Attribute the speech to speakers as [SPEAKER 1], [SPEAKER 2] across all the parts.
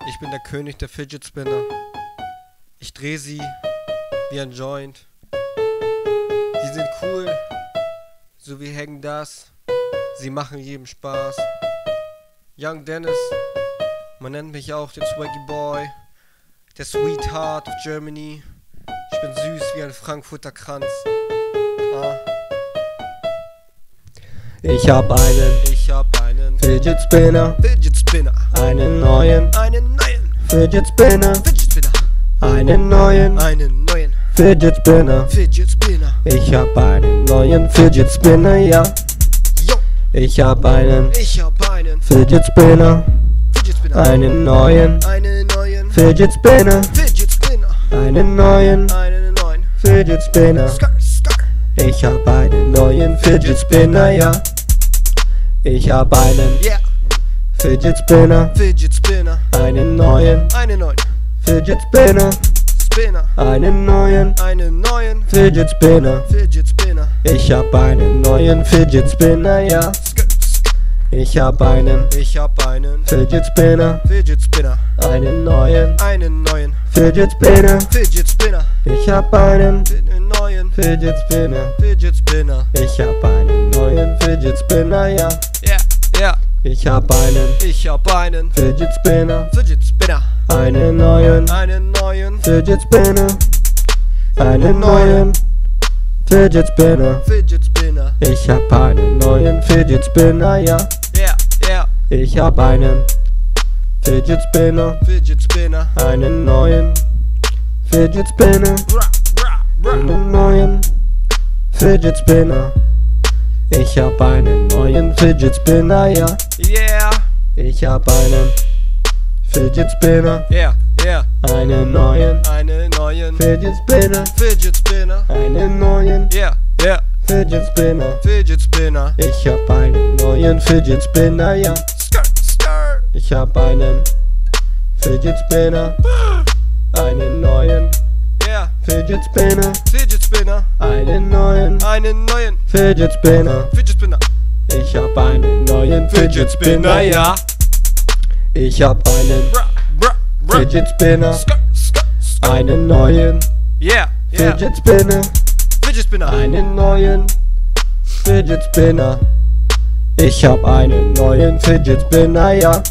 [SPEAKER 1] Ich bin der König der Fidget Spinner. Ich dreh sie wie ein Joint. Sie sind cool, so wie Hängen das. Sie machen jedem Spaß. Young Dennis, man nennt mich auch den Swaggy Boy, der Sweetheart of Germany. Ich bin süß wie ein Frankfurter Kranz.
[SPEAKER 2] Ich hab einen Fidget Spinner, einen neuen Fidget Spinner, einen neuen Fidget Spinner. Ich hab einen neuen Fidget Spinner, ja. Ich hab einen Fidget Spinner, einen neuen Fidget Spinner, einen neuen Fidget Spinner. Ich hab einen neuen Fidget Spinner, ja. Ich hab einen Fidget Spinner, einen neuen Fidget Spinner, einen neuen Fidget Spinner. Ich hab einen neuen Fidget Spinner, ja. Ich hab einen Fidget Spinner, einen neuen Fidget Spinner. Ich hab einen Fidget Spinner, ich hab einen neuen Fidget Spinner, ja. Ich hab einen Fidget Spinner, einen neuen Fidget Spinner, einen neuen Fidget Spinner. Ich hab einen neuen Fidget Spinner, ja. Ich hab einen Fidget Spinner, einen neuen Fidget Spinner, einen neuen Fidget Spinner. Ich hab einen neuen Fidget Spinner, ja. Ich hab einen Fidget Spinner, einen neuen Fidget Spinner, einen neuen Fidget Spinner. Ich hab einen neuen Fidget Spinner, ja. Ich hab einen Fidget Spinner, einen neuen Fidget Spinner, einen neuen Fidget Spinner. Ich hab einen neuen Fidget Spinner, ja. Ich hab einen Fidget Spinner, einen neuen Fidget Spinner, einen neuen Fidget Spinner. Ich hab einen neuen Fidget Spinner, ja.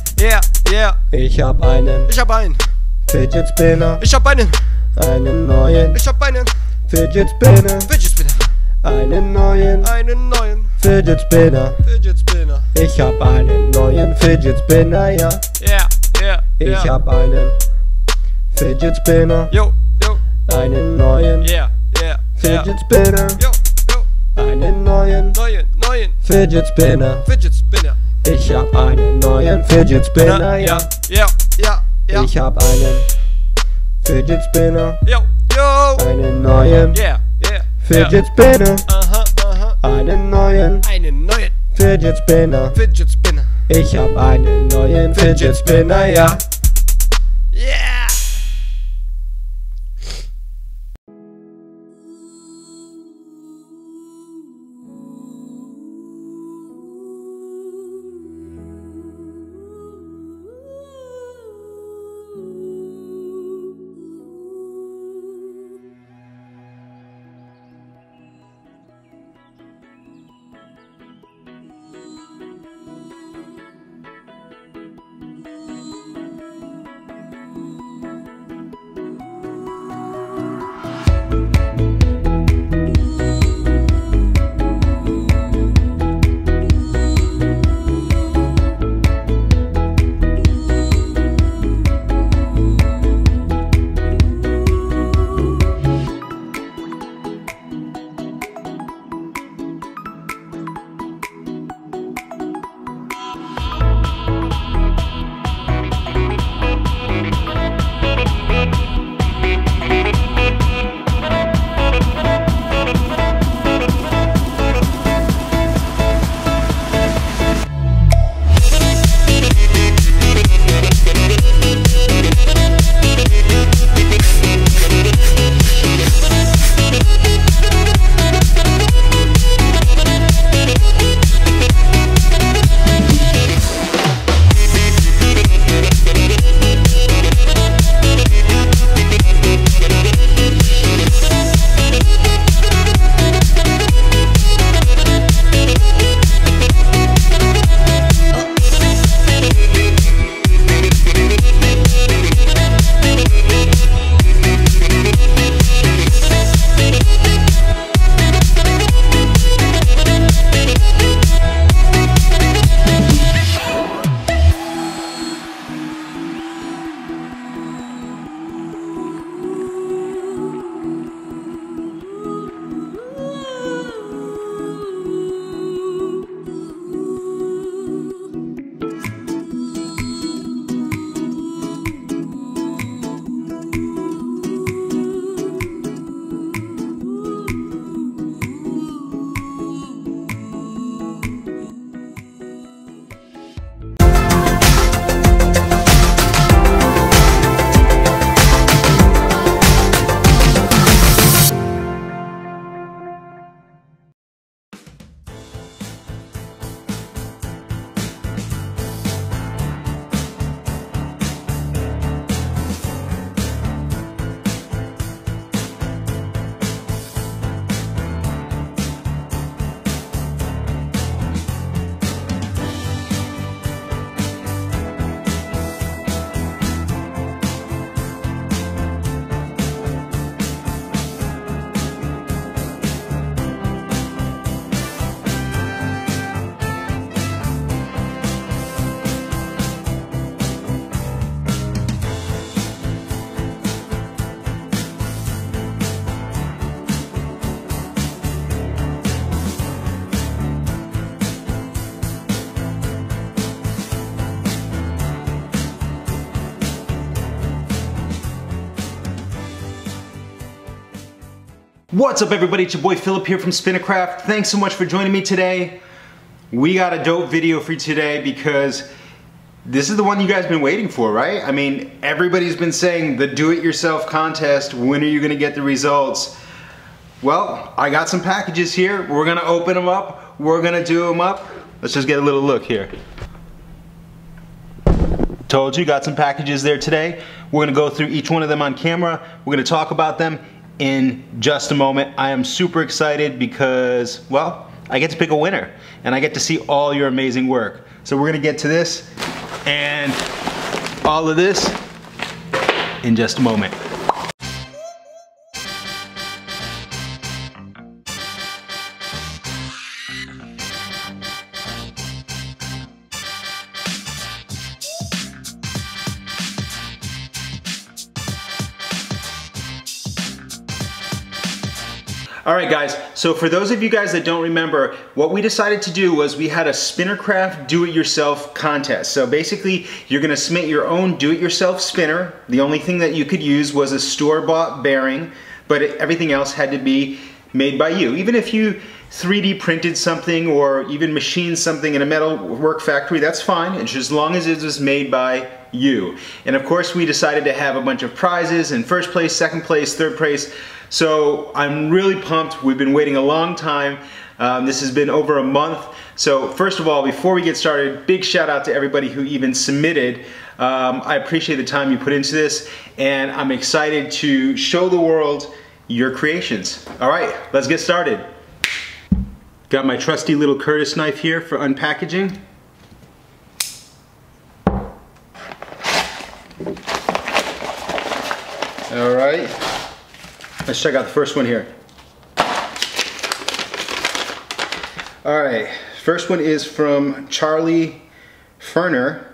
[SPEAKER 2] Ich hab einen Fidget Spinner, einen neuen Fidget Spinner, einen neuen Fidget Spinner. Ich hab einen neuen Fidget Spinner, ja. Ich hab einen Fidget Spinner, einen neuen Fidget Spinner, einen neuen Fidget Spinner. Ich hab einen neuen Fidget Spinner, ja. Ich hab einen Fidget Spinner, einen neuen Fidget Spinner, einen neuen Fidget Spinner. Ich hab einen neuen Fidget Spinner, ja.
[SPEAKER 3] What's up everybody, it's your boy Philip here from Spinnercraft. Thanks so much for joining me today. We got a dope video for you today because this is the one you guys been waiting for, right? I mean, everybody's been saying the do-it-yourself contest, when are you gonna get the results? Well, I got some packages here. We're gonna open them up. We're gonna do them up. Let's just get a little look here. Told you, got some packages there today. We're gonna go through each one of them on camera. We're gonna talk about them in just a moment. I am super excited because, well, I get to pick a winner and I get to see all your amazing work. So we're gonna get to this and all of this in just a moment. Alright guys, so for those of you guys that don't remember, what we decided to do was we had a Spinnercraft do-it-yourself contest. So basically, you're going to submit your own do-it-yourself spinner. The only thing that you could use was a store-bought bearing, but everything else had to be made by you. Even if you 3D printed something or even machined something in a metal work factory, that's fine, it's just as long as it was made by you. And of course we decided to have a bunch of prizes in first place, second place, third place. So I'm really pumped. We've been waiting a long time. This has been over a month. So first of all, before we get started, big shout out to everybody who even submitted. I appreciate the time you put into this, and I'm excited to show the world your creations. All right, let's get started. Got my trusty little Curtis knife here for unpackaging. All right. Let's check out the first one here. All right, first one is from Charlie Ferner.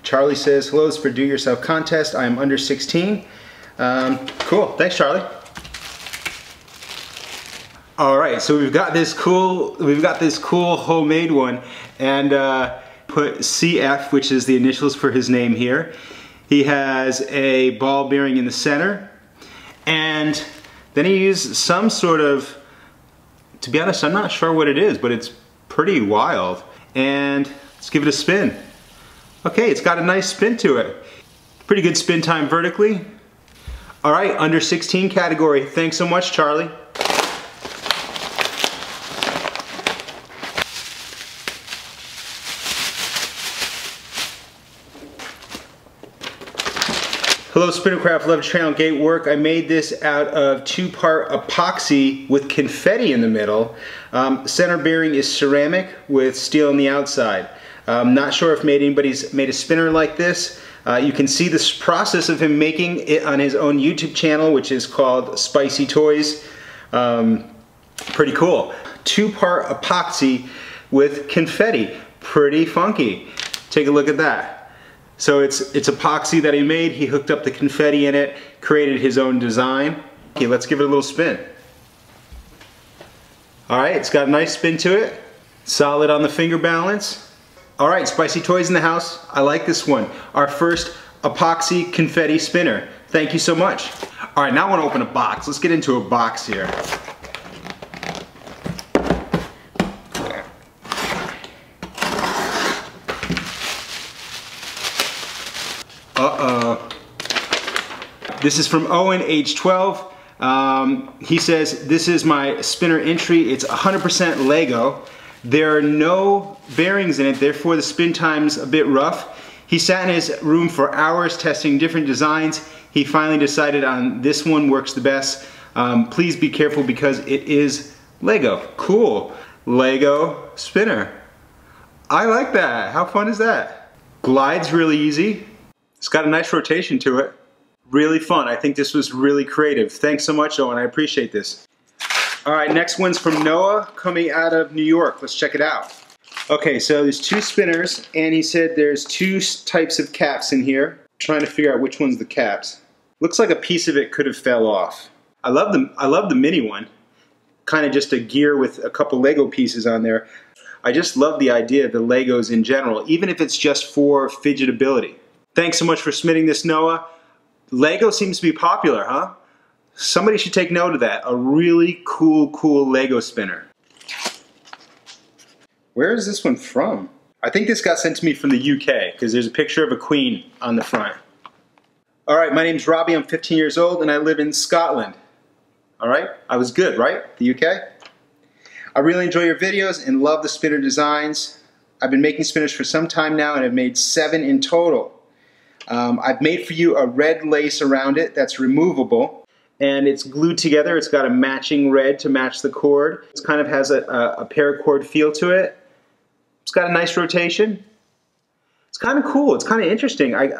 [SPEAKER 3] Charlie says, hello, it's for Do It Yourself Contest. I am under 16. Cool, thanks Charlie. All right, so we've got this cool homemade one, and put CF, which is the initials for his name here. He has a ball bearing in the center. And then he used some sort of, to be honest, I'm not sure what it is, but it's pretty wild. And let's give it a spin. Okay, it's got a nice spin to it. Pretty good spin time vertically. All right, under 16 category. Thanks so much, Charlie. Hello Spinnercraft, love to train on gate work. I made this out of 2-part epoxy with confetti in the middle. Center bearing is ceramic with steel on the outside. Not sure if anybody's made a spinner like this. You can see this process of him making it on his own YouTube channel, which is called Spicy Toys. Pretty cool. 2-part epoxy with confetti. Pretty funky. Take a look at that. So it's epoxy that he made. He hooked up the confetti in it, created his own design. Okay, let's give it a little spin. All right, it's got a nice spin to it. Solid on the finger balance. All right, Spicy Toys in the house. I like this one. Our first epoxy confetti spinner. Thank you so much. All right, now I want to open a box. Let's get into a box here. Uh-oh. This is from Owen, age 12. He says, this is my spinner entry. It's 100% Lego. There are no bearings in it, therefore the spin time's a bit rough. He sat in his room for hours testing different designs. He finally decided on this one works the best. Please be careful because it is Lego. Cool. Lego spinner. I like that. How fun is that? Glides really easy. It's got a nice rotation to it. Really fun. I think this was really creative. Thanks so much, Owen. I appreciate this. All right, next one's from Noah, coming out of New York. Let's check it out. Okay, so there's 2 spinners, and he said there's 2 types of caps in here. Trying to figure out which one's the caps. Looks like a piece of it could have fell off. I love the mini one. Kind of just a gear with a couple Lego pieces on there. I just love the idea of the Legos in general, even if it's just for fidgetability. Thanks so much for submitting this, Noah. Lego seems to be popular, huh? Somebody should take note of that. A really cool Lego spinner. Where is this one from? I think this got sent to me from the UK because there's a picture of a queen on the front. Alright, my name's Robbie, I'm 15 years old and I live in Scotland. Alright, I was good, right? The UK? I really enjoy your videos and love the spinner designs. I've been making spinners for some time now and I've made 7 in total. I've made for you a red lace around it that's removable. And it's glued together. It's got a matching red to match the cord. It kind of has a paracord feel to it. It's got a nice rotation. It's kind of cool. It's kind of interesting. I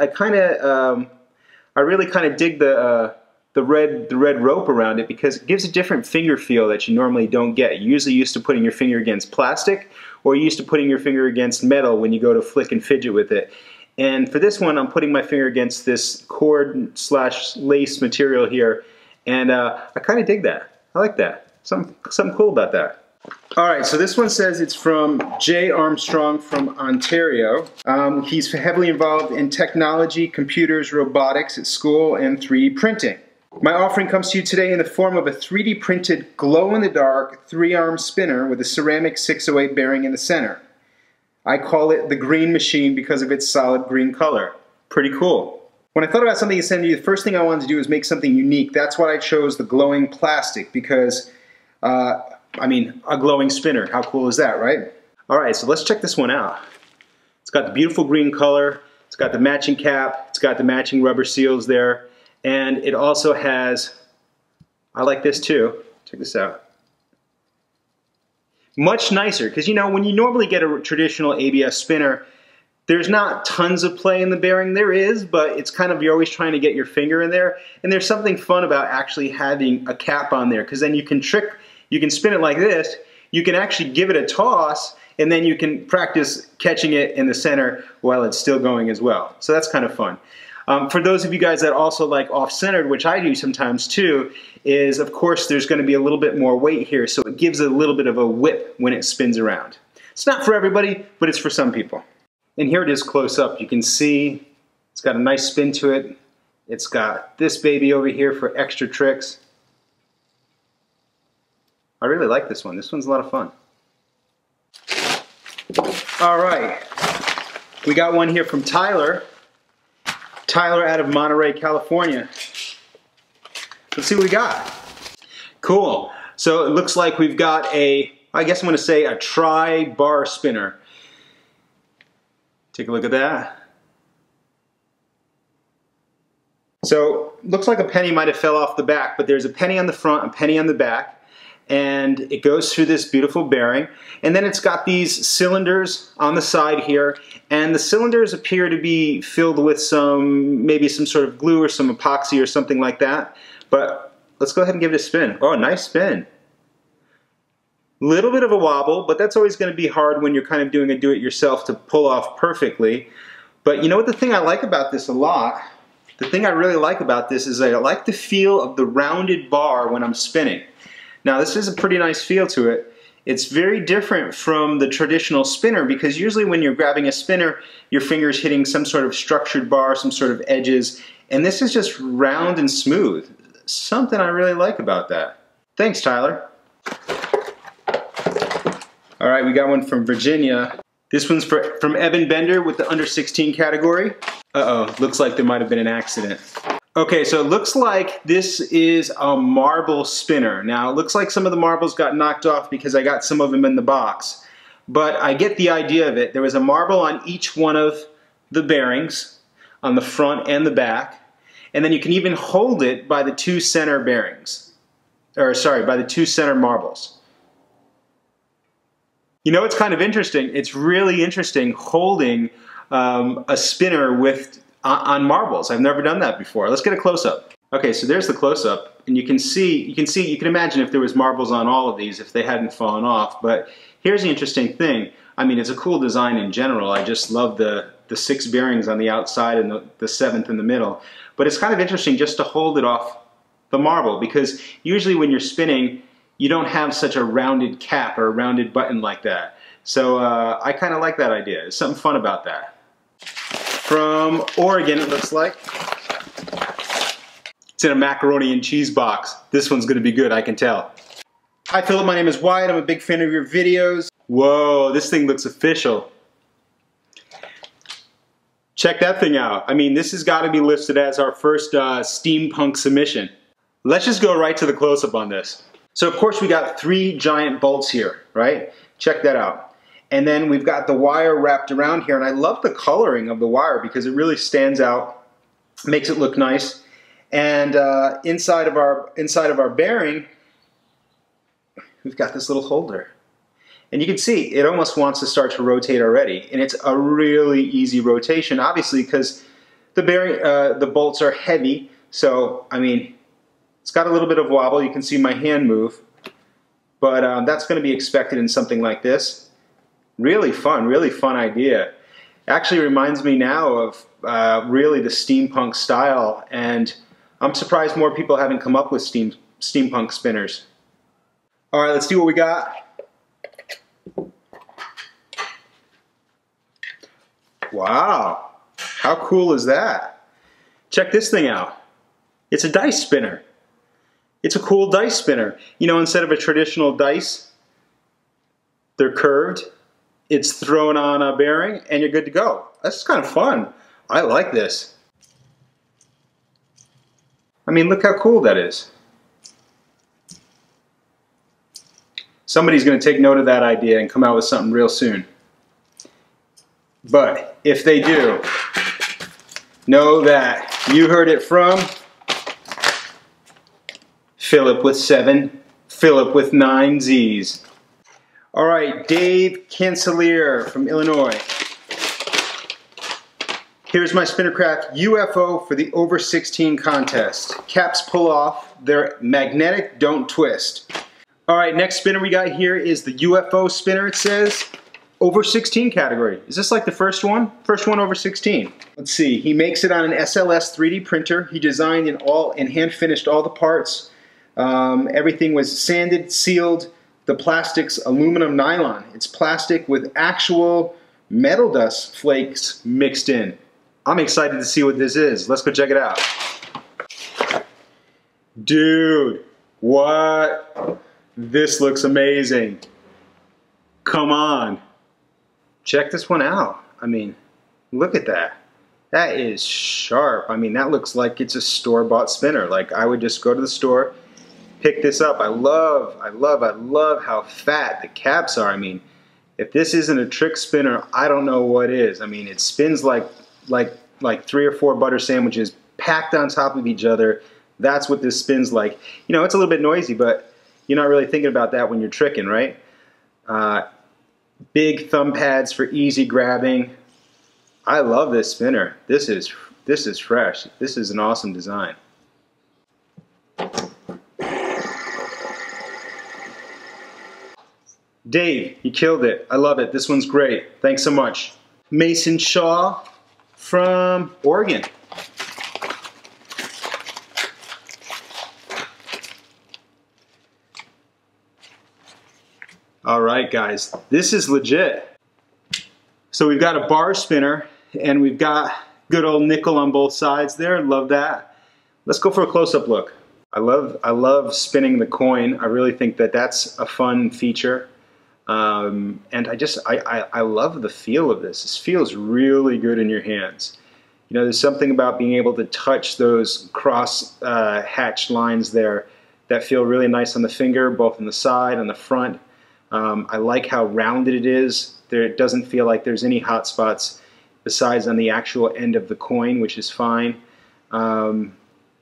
[SPEAKER 3] really kind of dig the red rope around it because it gives a different finger feel that you normally don't get. You're usually used to putting your finger against plastic, or you're used to putting your finger against metal when you go to flick and fidget with it. And for this one, I'm putting my finger against this cord/lace material here. And I kind of dig that. I like that. Something cool about that. Alright, so this one says it's from Jay Armstrong from Ontario. He's heavily involved in technology, computers, robotics at school, and 3D printing. My offering comes to you today in the form of a 3D printed glow-in-the-dark 3-arm spinner with a ceramic 608 bearing in the center. I call it the green machine because of its solid green color. Pretty cool. When I thought about something to send you, the first thing I wanted to do was make something unique. That's why I chose the glowing plastic because, I mean, a glowing spinner. How cool is that, right? All right, so let's check this one out. It's got the beautiful green color. It's got the matching cap. It's got the matching rubber seals there. And it also has, I like this too. Check this out. Much nicer, because you know, when you normally get a traditional ABS spinner, there's not tons of play in the bearing. There is, but it's kind of, you're always trying to get your finger in there. And there's something fun about actually having a cap on there, because then you can spin it like this, you can actually give it a toss, and then you can practice catching it in the center while it's still going as well. So that's kind of fun. For those of you guys that also like off-centered, which I do sometimes too, is of course there's going to be a little bit more weight here, so it gives it a little bit of a whip when it spins around. It's not for everybody, but it's for some people. And here it is close up. You can see it's got a nice spin to it. It's got this baby over here for extra tricks. I really like this one. This one's a lot of fun. All right. We got one here from Tyler. Tyler out of Monterey, California. Let's see what we got. Cool. So it looks like we've got I guess I'm going to say a tri-bar spinner. Take a look at that. So, looks like a penny might have fell off the back, but there's a penny on the front, a penny on the back, and it goes through this beautiful bearing. And then it's got these cylinders on the side here, and the cylinders appear to be filled with maybe some sort of glue or some epoxy or something like that. But let's go ahead and give it a spin. Oh, nice spin. Little bit of a wobble, but that's always going to be hard when you're kind of doing a do-it-yourself to pull off perfectly. But you know what, the thing I like about this a lot, the thing I really like about this is I like the feel of the rounded bar when I'm spinning. Now this is a pretty nice feel to it. It's very different from the traditional spinner because usually when you're grabbing a spinner, your finger's hitting some sort of structured bar, some sort of edges, and this is just round and smooth. Something I really like about that. Thanks, Tyler. All right, we got one from Virginia. This one's from Evan Bender with the under 16 category. Uh-oh, looks like there might have been an accident. Okay, so it looks like this is a marble spinner. Now, it looks like some of the marbles got knocked off because I got some of them in the box. But I get the idea of it. There was a marble on each one of the bearings, on the front and the back. And then you can even hold it by the 2 center bearings. Or, sorry, by the 2 center marbles. You know, it's kind of interesting. It's really interesting holding a spinner on marbles. I've never done that before. Let's get a close-up. Okay, so there's the close-up, and you can imagine if there was marbles on all of these if they hadn't fallen off. But here's the interesting thing. I mean, it's a cool design in general. I just love the 6 bearings on the outside and the 7th in the middle. But it's kind of interesting just to hold it off the marble because usually when you're spinning, you don't have such a rounded cap or a rounded button like that. So I kind of like that idea. There's something fun about that. From Oregon, it looks like. It's in a macaroni and cheese box. This one's gonna be good, I can tell. Hi Philip, my name is Wyatt. I'm a big fan of your videos. Whoa, this thing looks official. Check that thing out. I mean, this has got to be listed as our first steampunk submission. Let's just go right to the close-up on this. So of course we got 3 giant bolts here, right? Check that out. And then we've got the wire wrapped around here, and I love the coloring of the wire because it really stands out, makes it look nice. And inside of our bearing, we've got this little holder. And you can see it almost wants to start to rotate already. And it's a really easy rotation, obviously, because the bearing, the bolts are heavy. So, I mean, it's got a little bit of wobble. You can see my hand move. But that's going to be expected in something like this. Really fun idea. Actually reminds me now of really the steampunk style. And I'm surprised more people haven't come up with steampunk spinners. All right, let's see what we got. Wow, how cool is that? Check this thing out. It's a dice spinner. It's a cool dice spinner. You know, instead of a traditional dice, they're curved. It's thrown on a bearing and you're good to go. That's kind of fun. I like this. I mean, look how cool that is. Somebody's going to take note of that idea and come out with something real soon. But if they do, know that you heard it from Philip with 7, Philip with 9 Z's. All right, Dave Cancelier from Illinois. Here's my Spinnercraft UFO for the over 16 contest. Caps pull off, they're magnetic, don't twist. All right, next spinner we got here is the UFO spinner, it says. Over 16 category. Is this like the first one? First one over 16. Let's see, he makes it on an SLS 3D printer. He designed and hand finished all the parts. Everything was sanded, sealed. The plastic's aluminum nylon. It's plastic with actual metal dust flakes mixed in. I'm excited to see what this is. Let's go check it out. Dude, what? This looks amazing. Come on. Check this one out. I mean, look at that. That is sharp. I mean, that looks like it's a store-bought spinner. Like, I would just go to the store, pick this up. I love how fat the caps are. I mean, if this isn't a trick spinner, I don't know what is. I mean, it spins like 3 or 4 butter sandwiches packed on top of each other. That's what this spins like. You know, it's a little bit noisy, but you're not really thinking about that when you're tricking, right? Big thumb pads for easy grabbing. I love this spinner. This is fresh. This is an awesome design. Dave, you killed it. I love it. This one's great. Thanks so much. Mason Shaw from Oregon. All right, guys, this is legit. So we've got a bar spinner and we've got good old nickel on both sides there. Love that. Let's go for a close-up look. I love spinning the coin. I really think that that's a fun feature. And I love the feel of this. This feels really good in your hands. You know, there's something about being able to touch those cross hatched lines there that feel really nice on the finger, both on the side and the front. I like how rounded it is. It doesn't feel like there's any hot spots besides on the actual end of the coin, which is fine.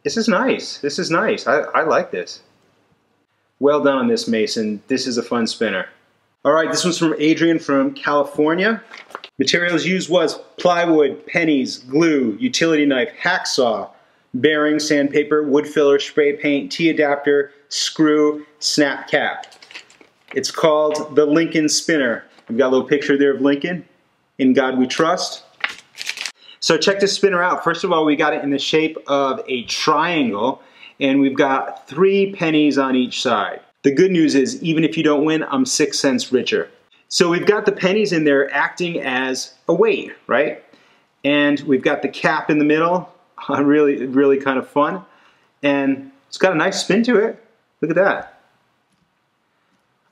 [SPEAKER 3] This is nice. This is nice. I like this. Well done on this, Mason. This is a fun spinner. All right, this one's from Adrian from California. Materials used was plywood, pennies, glue, utility knife, hacksaw, bearing, sandpaper, wood filler, spray paint, T-adapter, screw, snap cap. It's called the Lincoln Spinner. We've got a little picture there of Lincoln. In God we trust. So check this spinner out. First of all, we got it in the shape of a triangle, and we've got 3 pennies on each side. The good news is, even if you don't win, I'm 6 cents richer. So we've got the pennies in there acting as a weight, right? And we've got the cap in the middle, really kind of fun. and it's got a nice spin to it. Look at that.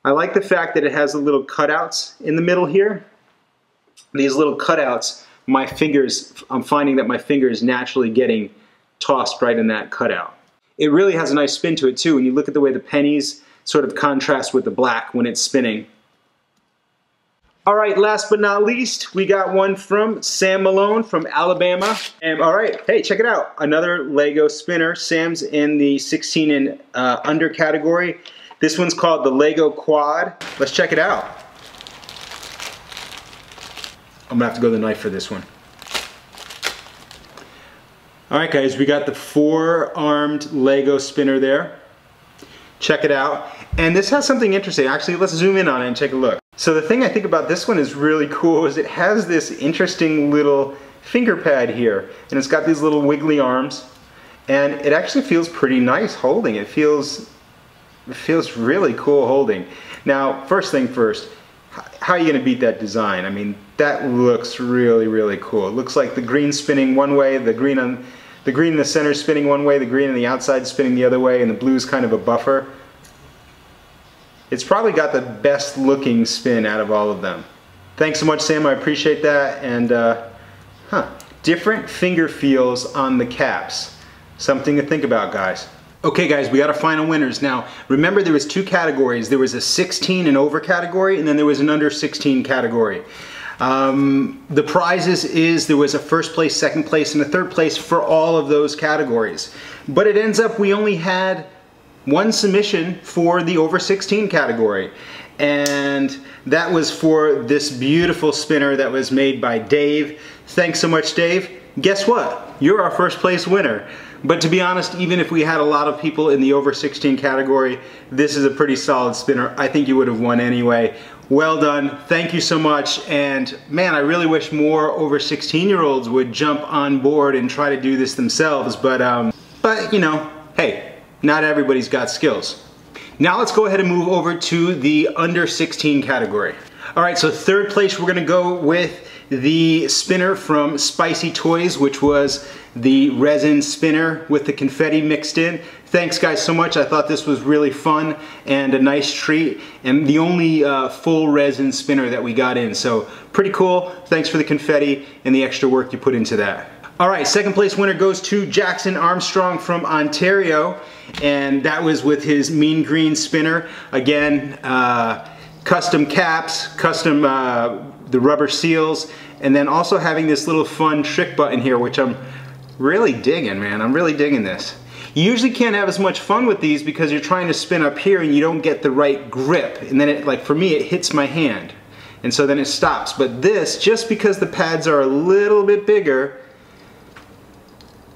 [SPEAKER 3] I like the fact that it has the little cutouts in the middle here. These little cutouts, my fingers, I'm finding that my finger is naturally getting tossed right in that cutout. It really has a nice spin to it too, when you look at the way the pennies sort of contrast with the black when it's spinning. All right, last but not least, we got one from Sam Malone from Alabama. And all right, hey, check it out. Another Lego spinner. Sam's in the 16 and under category. This one's called the Lego Quad. Let's check it out. I'm gonna have to go to the knife for this one. All right, guys, we got the 4-armed Lego spinner there. Check it out. And this has something interesting. Actually, let's zoom in on it and take a look. So the thing I think about this one is really cool is it has this interesting little finger pad here. And it's got these little wiggly arms. And it actually feels pretty nice holding. It feels really cool holding. Now, first thing first, how are you gonna beat that design? I mean, that looks really, really cool. It looks like the green spinning one way, the green in the center spinning one way, the green on the outside spinning the other way, and the blue's kind of a buffer. It's probably got the best looking spin out of all of them. Thanks so much, Sam, I appreciate that. And different finger feels on the caps. Something to think about, guys. Okay guys, we got our final winners. Now, remember there was 2 categories. There was a 16 and over category, and then there was an under 16 category. The prizes is there was a first place, second place, and a third place for all of those categories. But it ends up we only had 1 submission for the over 16 category. And that was for this beautiful spinner that was made by Dave. Thanks so much, Dave. Guess what? You're our first place winner. But to be honest, even if we had a lot of people in the over 16 category, this is a pretty solid spinner. I think you would have won anyway. Well done. Thank you so much. And man, I really wish more over 16-year-olds would jump on board and try to do this themselves. But you know, hey, not everybody's got skills. Now let's go ahead and move over to the under 16 category. All right, so third place we're gonna go with the spinner from Spicy Toys, which was the resin spinner with the confetti mixed in. Thanks guys so much. I thought this was really fun and a nice treat, and the only full resin spinner that we got in. So pretty cool. Thanks for the confetti and the extra work you put into that. All right, second place winner goes to Jackson Armstrong from Ontario, and that was with his mean green spinner. Again, custom caps, custom the rubber seals, and then also having this little fun trick button here, which I'm really digging, man. I'm really digging this. You usually can't have as much fun with these because you're trying to spin up here and you don't get the right grip, and then it, like for me, it hits my hand, and so then it stops. But this, just because the pads are a little bit bigger,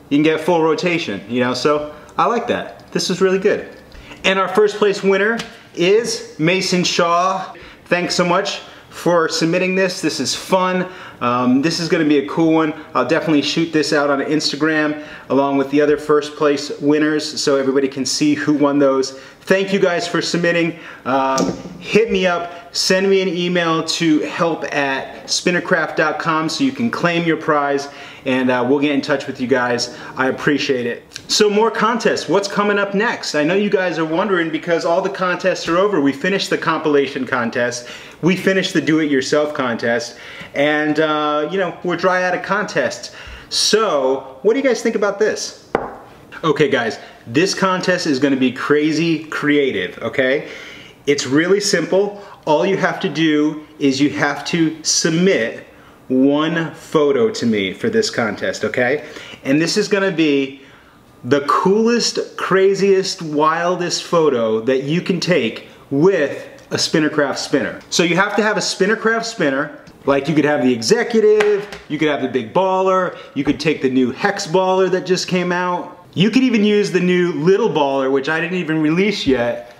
[SPEAKER 3] you can get full rotation, you know, so I like that. This is really good. And our first place winner is Mason Shaw. Thanks so much for submitting this. This is fun. This is gonna be a cool one. I'll definitely shoot this out on Instagram along with the other first place winners so everybody can see who won those. Thank you guys for submitting. Hit me up, send me an email to help@spinnercraft.com so you can claim your prize, and we'll get in touch with you guys. I appreciate it. So more contests. What's coming up next? I know you guys are wondering because all the contests are over. We finished the compilation contest. We finished the do-it-yourself contest. And, you know, we're dry out of contests. So, what do you guys think about this? Okay, guys, this contest is going to be crazy creative, okay? It's really simple. All you have to do is you have to submit 1 photo to me for this contest, okay? And this is going to be the coolest, craziest, wildest photo that you can take with a Spinnercraft spinner. So you have to have a Spinnercraft spinner. Like you could have the executive, you could have the big baller, you could take the new hex baller that just came out. You could even use the new little baller, which I didn't even release yet.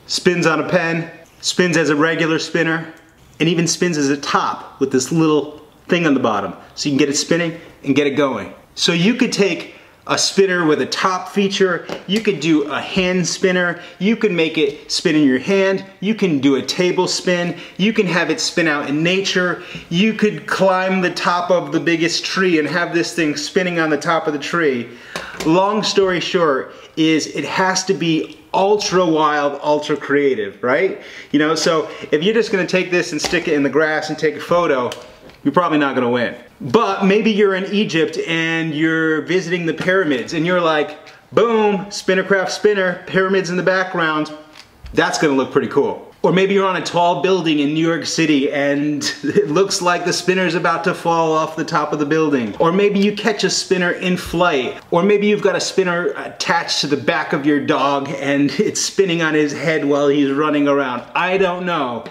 [SPEAKER 3] Spins on a pen, spins as a regular spinner, and even spins as a top with this little thing on the bottom. So you can get it spinning and get it going. So you could take a spinner with a top feature. You could do a hand spinner. You can make it spin in your hand. You can do a table spin. You can have it spin out in nature. You could climb the top of the biggest tree and have this thing spinning on the top of the tree. Long story short is it has to be ultra wild, ultra creative, right? You know, so if you're just gonna take this and stick it in the grass and take a photo, you're probably not gonna win. But maybe you're in Egypt and you're visiting the pyramids and you're like, boom, Spinnercraft spinner, pyramids in the background. That's gonna look pretty cool. Or maybe you're on a tall building in New York City and it looks like the spinner's about to fall off the top of the building. Or maybe you catch a spinner in flight. Or maybe you've got a spinner attached to the back of your dog and it's spinning on his head while he's running around. I don't know,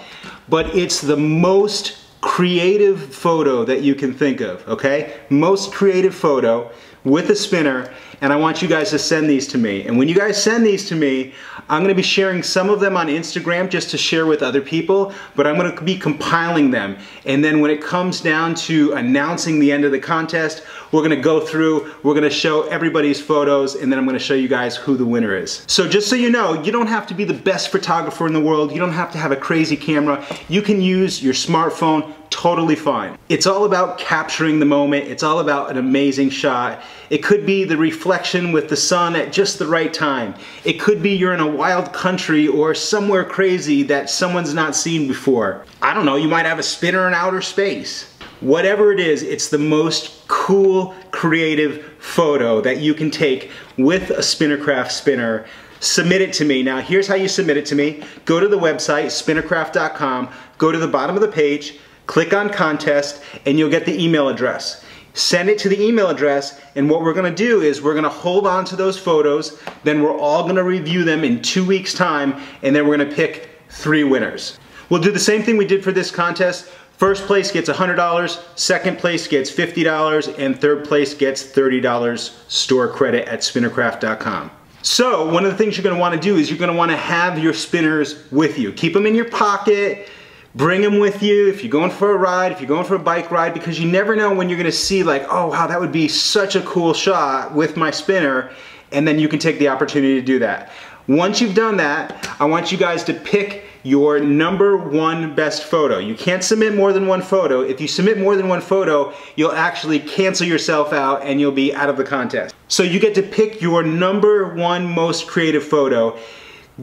[SPEAKER 3] but it's the most creative photo that you can think of, okay? Most creative photo with a spinner, and I want you guys to send these to me. And when you guys send these to me, I'm gonna be sharing some of them on Instagram just to share with other people, but I'm gonna be compiling them. And then when it comes down to announcing the end of the contest, we're gonna go through, we're gonna show everybody's photos, and then I'm gonna show you guys who the winner is. So just so you know, you don't have to be the best photographer in the world, you don't have to have a crazy camera, you can use your smartphone totally fine. It's all about capturing the moment, it's all about an amazing shot. It could be the reflection with the sun at just the right time. It could be you're in a wild country or somewhere crazy that someone's not seen before. I don't know, you might have a spinner in outer space. Whatever it is, it's the most cool, creative photo that you can take with a Spinnercraft spinner. Submit it to me. Now here's how you submit it to me. Go to the website, spinnercraft.com, go to the bottom of the page, click on contest, and you'll get the email address. Send it to the email address, and what we're gonna do is we're gonna hold on to those photos, then we're all gonna review them in 2 weeks' time, and then we're gonna pick 3 winners. We'll do the same thing we did for this contest. First place gets $100, second place gets $50, and third place gets $30 store credit at spinnercraft.com. So one of the things you're gonna wanna do is you're gonna wanna have your spinners with you. Keep them in your pocket, bring them with you if you're going for a ride, if you're going for a bike ride, because you never know when you're gonna see like, oh wow, that would be such a cool shot with my spinner, and then you can take the opportunity to do that. Once you've done that, I want you guys to pick your #1 best photo. You can't submit more than 1 photo. If you submit more than 1 photo, you'll actually cancel yourself out and you'll be out of the contest. So you get to pick your #1 most creative photo.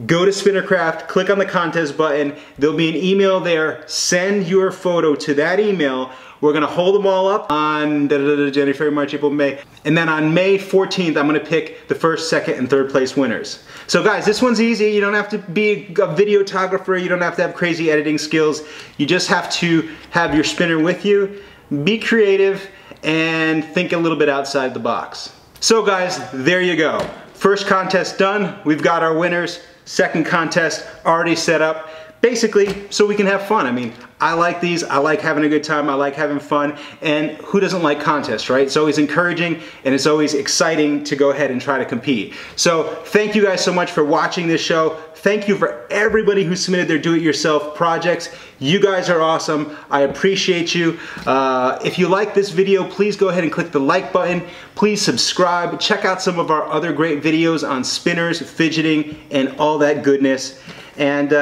[SPEAKER 3] Go to Spinnercraft, click on the contest button. There'll be an email there. Send your photo to that email. We're gonna hold them all up on January, February, March, April, May. And then on May 14th, I'm gonna pick the first, second, and third place winners. So guys, this one's easy. You don't have to be a videographer. You don't have to have crazy editing skills. You just have to have your spinner with you, be creative, and think a little bit outside the box. So guys, there you go. First contest done. We've got our winners. Second contest already set up, basically so we can have fun. I mean, I like these, I like having a good time, I like having fun, and who doesn't like contests, right? It's always encouraging and it's always exciting to go ahead and try to compete. So thank you guys so much for watching this show. Thank you for everybody who submitted their do-it-yourself projects. You guys are awesome. I appreciate you. If you like this video, please go ahead and click the like button. Please subscribe. Check out some of our other great videos on spinners, fidgeting, and all that goodness. And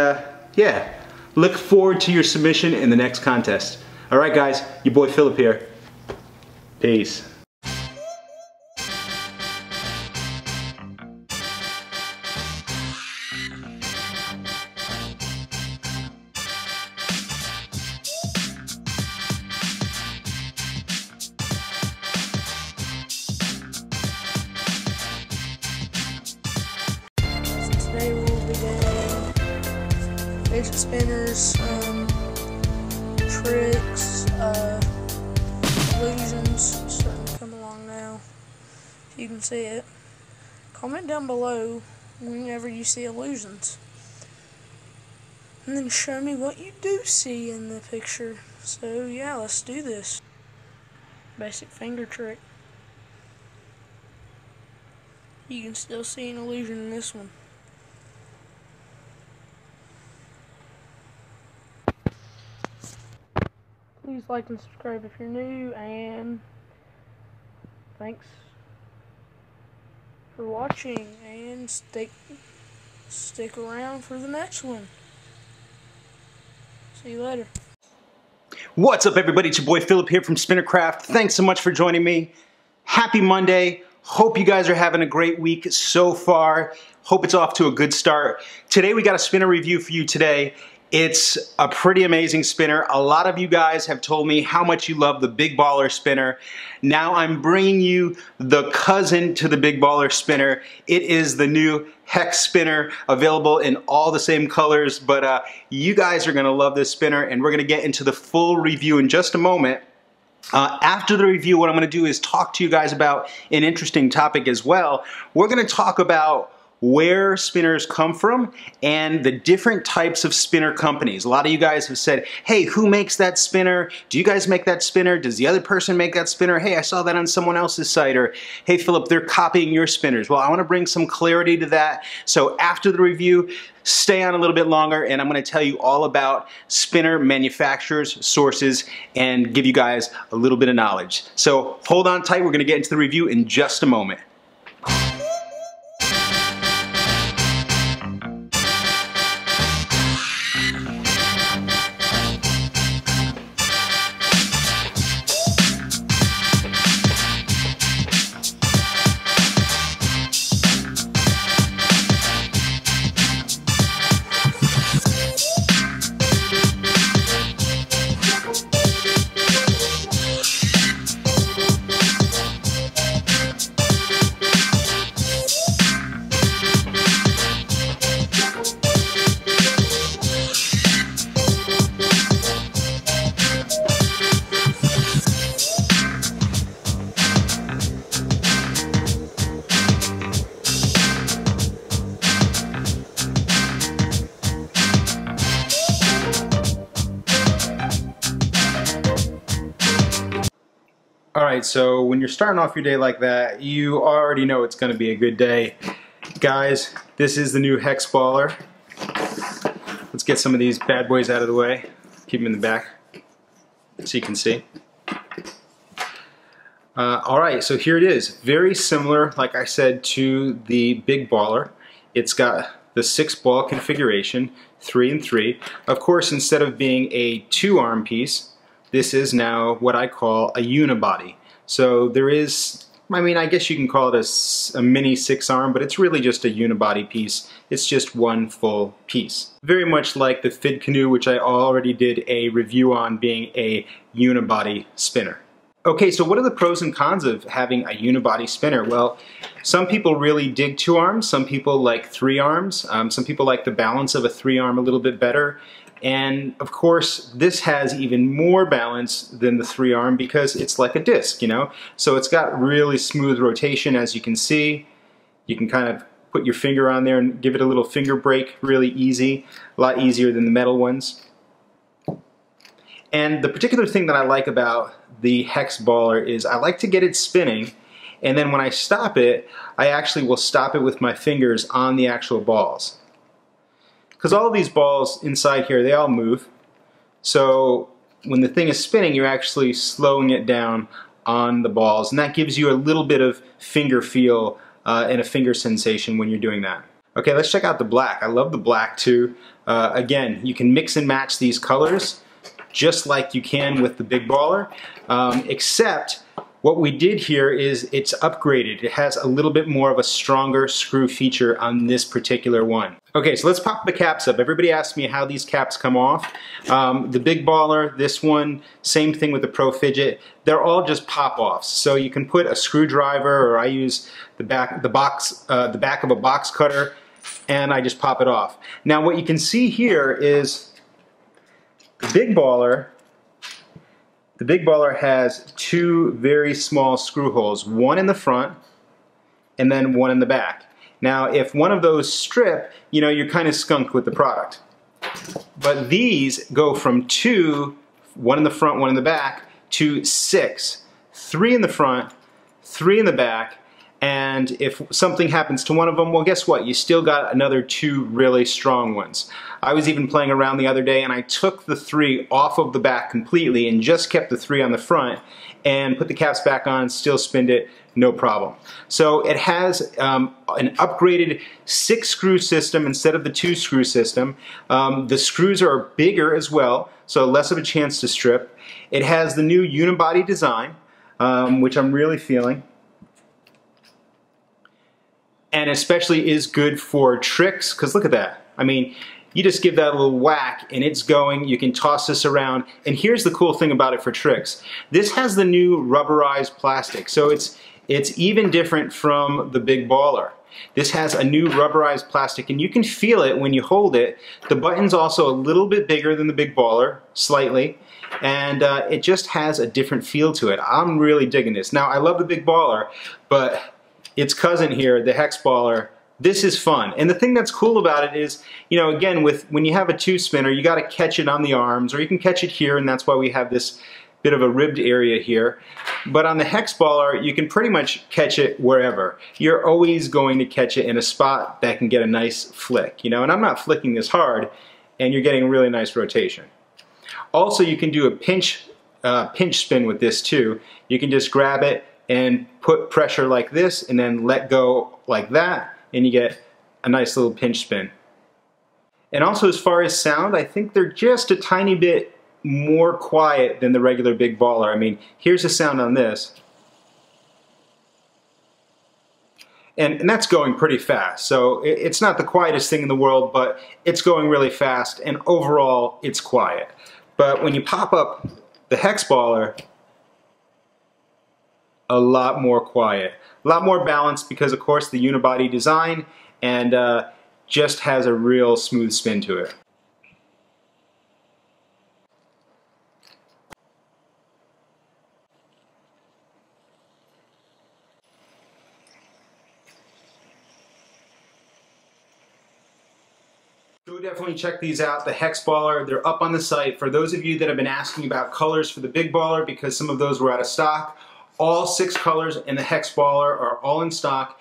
[SPEAKER 3] yeah, look forward to your submission in the next contest. All right, guys, your boy Philip here. Peace.
[SPEAKER 4] Today we'll be doing fidget spinners, tricks, illusions, starting to come along now. If you can see it. Comment down below whenever you see illusions. And then show me what you do see in the picture. So yeah, let's do this. Basic finger trick. You can still see an illusion in this one. Please like and subscribe if you're new, and thanks. for watching, and stick around for the next one. See you later.
[SPEAKER 3] What's up, everybody? It's your boy Philip here from Spinnercraft. Thanks so much for joining me. Happy Monday. Hope you guys are having a great week so far. Hope it's off to a good start. Today we got a spinner review for you today. It's a pretty amazing spinner. A lot of you guys have told me how much you love the Big Baller spinner. Now I'm bringing you the cousin to the Big Baller spinner. It is the new Hex spinner, available in all the same colors, but you guys are gonna love this spinner, and we're gonna get into the full review in just a moment. After the review, what I'm gonna do is talk to you guys about an interesting topic as well. We're gonna talk about where spinners come from and the different types of spinner companies. A lot of you guys have said, hey, who makes that spinner? Do you guys make that spinner? Does the other person make that spinner? Hey, I saw that on someone else's site. Or, hey, Philip, they're copying your spinners. Well, I want to bring some clarity to that. So after the review, stay on a little bit longer, and I'm going to tell you all about spinner manufacturers, sources, and give you guys a little bit of knowledge. So hold on tight. We're going to get into the review in just a moment. Alright, so when you're starting off your day like that, you already know it's going to be a good day. Guys, this is the new Hex Baller. Let's get some of these bad boys out of the way. Keep them in the back so you can see. Alright, so here it is. Very similar, like I said, to the Big Baller. It's got the 6-ball configuration, 3 and 3. Of course, instead of being a 2-arm piece, this is now what I call a unibody. So there is, I mean, I guess you can call it a mini 6-arm, but it's really just a unibody piece. It's just one full piece. Very much like the Fid Canoe, which I already did a review on, being a unibody spinner. Okay, so what are the pros and cons of having a unibody spinner? Well, some people really dig 2 arms, some people like 3 arms, some people like the balance of a 3-arm a little bit better. And of course, this has even more balance than the 3-arm because it's like a disc, you know? So it's got really smooth rotation, as you can see. You can kind of put your finger on there and give it a little finger break, really easy, a lot easier than the metal ones. And the particular thing that I like about the Hex Baller is I like to get it spinning, and then when I stop it, I actually will stop it with my fingers on the actual balls. Because all of these balls inside here, they all move. So when the thing is spinning, you're actually slowing it down on the balls, and that gives you a little bit of finger feel and a finger sensation when you're doing that. Okay, let's check out the black. I love the black too. Again, you can mix and match these colors just like you can with the Big Baller, except what we did here is it's upgraded. It has a little bit more of a stronger screw feature on this particular one. Okay, so let's pop the caps up. Everybody asked me how these caps come off. The Big Baller, this one, same thing with the Pro Fidget. They're all just pop-offs. So you can put a screwdriver, or I use the back of a box cutter, and I just pop it off. Now what you can see here is the Big Baller. The Big Baller has 2 very small screw holes, one in the front and then one in the back. Now, if one of those strip, you know, you're kind of skunked with the product. But these go from 2, one in the front, one in the back, to 6. 3 in the front, 3 in the back, And if something happens to one of them, well, guess what? You still got another 2 really strong ones. I was even playing around the other day and I took the 3 off of the back completely and just kept the 3 on the front and put the caps back on, still spinned it, no problem. So it has an upgraded 6-screw system instead of the 2-screw system. The screws are bigger as well, so less of a chance to strip. It has the new unibody design, which I'm really feeling. And especially is good for tricks, because look at that. I mean, you just give that a little whack and it's going. You can toss this around. And here's the cool thing about it for tricks. This has the new rubberized plastic. So it's even different from the Big Baller. This has a new rubberized plastic and you can feel it when you hold it. The button's also a little bit bigger than the Big Baller, slightly. And it just has a different feel to it. I'm really digging this. Now, I love the Big Baller, but its cousin here, the Hex Baller, this is fun. And the thing that's cool about it is, you know, again, when you have a 2-spinner, you got to catch it on the arms, or you can catch it here, and that's why we have this bit of a ribbed area here. But on the Hex Baller, you can pretty much catch it wherever. You're always going to catch it in a spot that can get a nice flick, you know, and I'm not flicking this hard, and you're getting a really nice rotation. Also, you can do a pinch spin with this too. You can just grab it and put pressure like this and then let go like that, and you get a nice little pinch spin. And also, as far as sound, I think they're just a tiny bit more quiet than the regular Big Baller. I mean, here's the sound on this. And that's going pretty fast. So it's not the quietest thing in the world, but it's going really fast, and overall it's quiet. But when you pop up the Hex Baller, a lot more quiet, a lot more balanced because of course the unibody design, and just has a real smooth spin to it. So definitely check these out, the Hex Baller. They're up on the site. For those of you that have been asking about colors for the Big Baller, because some of those were out of stock, all 6 colors in the Hex Baller are all in stock.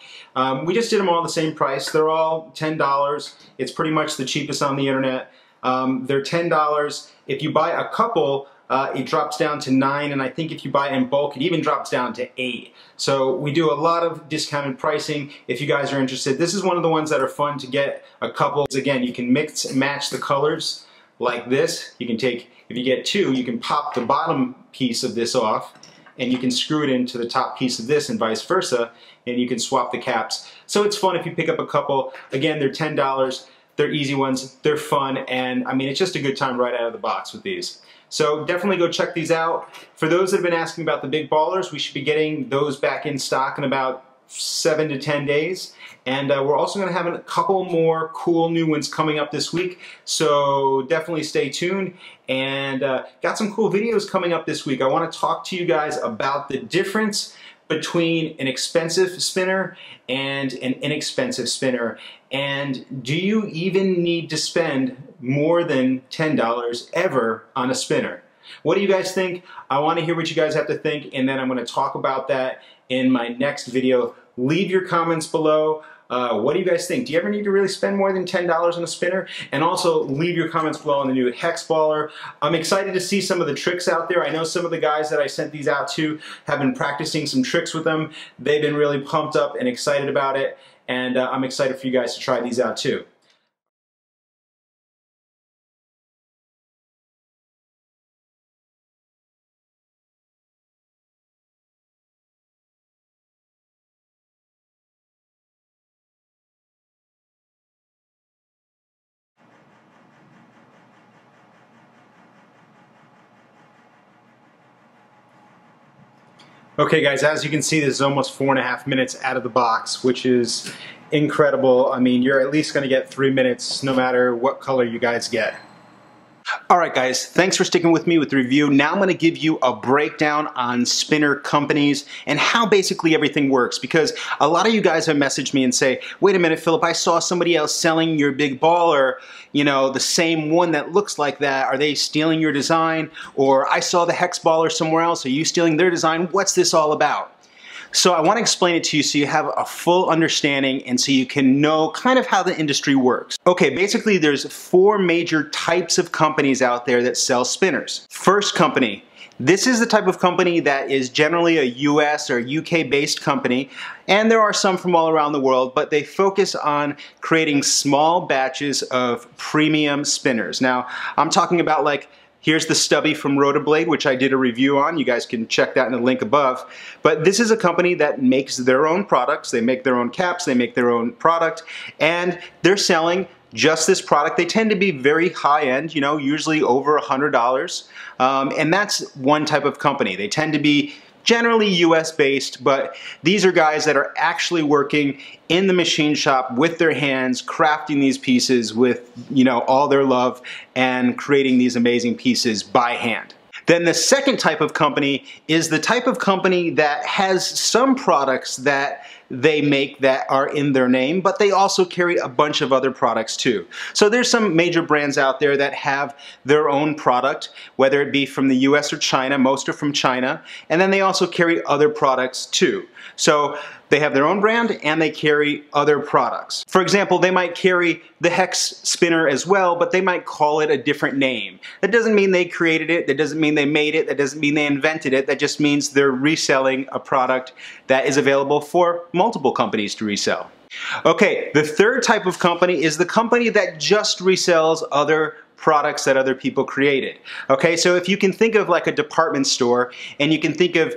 [SPEAKER 3] We just did them all the same price. They're all $10. It's pretty much the cheapest on the internet. They're $10. If you buy a couple, it drops down to $9, and I think if you buy in bulk, it even drops down to $8. So we do a lot of discounted pricing if you guys are interested. This is one of the ones that are fun to get a couple. Again, you can mix and match the colors like this. You can take, if you get 2, you can pop the bottom piece of this off, and you can screw it into the top piece of this and vice versa, and you can swap the caps. So it's fun if you pick up a couple. Again, they're $10. They're easy ones, they're fun, and I mean, it's just a good time right out of the box with these. So definitely go check these out. For those that have been asking about the Big Ballers, we should be getting those back in stock in about 7 to 10 days. And we're also going to have a couple more cool new ones coming up this week, so definitely stay tuned. And got some cool videos coming up this week. I want to talk to you guys about the difference between an expensive spinner and an inexpensive spinner. And do you even need to spend more than $10 ever on a spinner? What do you guys think? I want to hear what you guys have to think, and then I'm going to talk about that in my next video. Leave your comments below. What do you guys think? Do you ever need to really spend more than $10 on a spinner? And also leave your comments below on the new Hex Baller. I'm excited to see some of the tricks out there. I know some of the guys that I sent these out to have been practicing some tricks with them. They've been really pumped up and excited about it, and I'm excited for you guys to try these out too. Okay guys, as you can see, this is almost 4.5 minutes out of the box, which is incredible. I mean, you're at least going to get 3 minutes no matter what color you guys get. Alright guys, thanks for sticking with me with the review. Now I'm going to give you a breakdown on spinner companies and how basically everything works, because a lot of you guys have messaged me and say, wait a minute Philip, I saw somebody else selling your Big Baller, you know, the same one that looks like that. Are they stealing your design? Or I saw the Hex Baller somewhere else. Are you stealing their design? What's this all about? So I want to explain it to you so you have a full understanding and so you can know kind of how the industry works. Okay, basically there's 4 major types of companies out there that sell spinners. First company. This is the type of company that is generally a US or UK based company, and there are some from all around the world, but they focus on creating small batches of premium spinners. Now, I'm talking about like, here's the stubby from Rotoblade, which I did a review on. You guys can check that in the link above. But this is a company that makes their own products. They make their own caps, they make their own product, and they're selling just this product. They tend to be very high-end, you know, usually over $100. And that's one type of company. They tend to be generally US based, but these are guys that are actually working in the machine shop with their hands, crafting these pieces with, you know, all their love and creating these amazing pieces by hand. Then the second type of company is the type of company that has some products that they make that are in their name, but they also carry a bunch of other products too. So there's some major brands out there that have their own product, whether it be from the US or China. Most are from China, and then they also carry other products too. So they have their own brand and they carry other products. For example, they might carry the Hex spinner as well, but they might call it a different name. That doesn't mean they created it, that doesn't mean they made it, that doesn't mean they invented it, that just means they're reselling a product that is available for multiple companies to resell. Okay, the third type of company is the company that just resells other products that other people created. Okay, so if you can think of like a department store and you can think of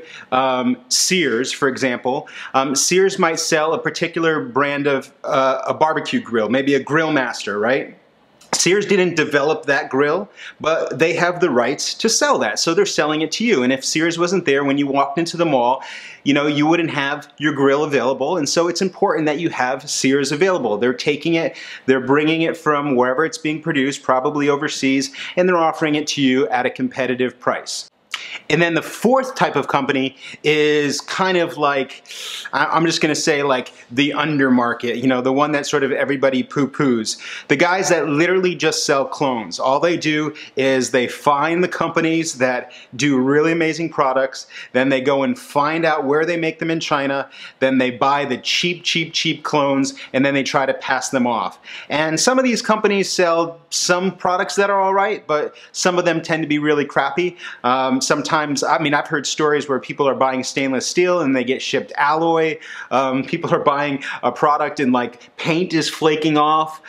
[SPEAKER 3] Sears, for example, Sears might sell a particular brand of a barbecue grill, maybe a Grill Master, right? Sears didn't develop that grill, but they have the rights to sell that, so they're selling it to you. And if Sears wasn't there when you walked into the mall, you know, you wouldn't have your grill available, and so it's important that you have Sears available. They're taking it, they're bringing it from wherever it's being produced, probably overseas, and they're offering it to you at a competitive price. And then the fourth type of company is kind of like, I'm just going to say like the undermarket, you know, the one that sort of everybody poo-poos. The guys that literally just sell clones. All they do is they find the companies that do really amazing products, then they go and find out where they make them in China, then they buy the cheap clones, and then they try to pass them off. And some of these companies sell some products that are all right, but some of them tend to be really crappy. Sometimes, I mean, I've heard stories where people are buying stainless steel and they get shipped alloy. People are buying a product and like paint is flaking off.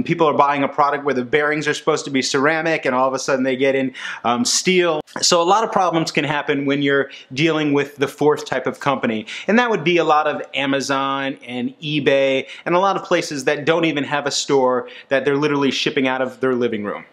[SPEAKER 3] People are buying a product where the bearings are supposed to be ceramic and all of a sudden they get in steel. So a lot of problems can happen when you're dealing with the fourth type of company. And that would be a lot of Amazon and eBay and a lot of places that don't even have a store, that they're literally shipping out of their living room.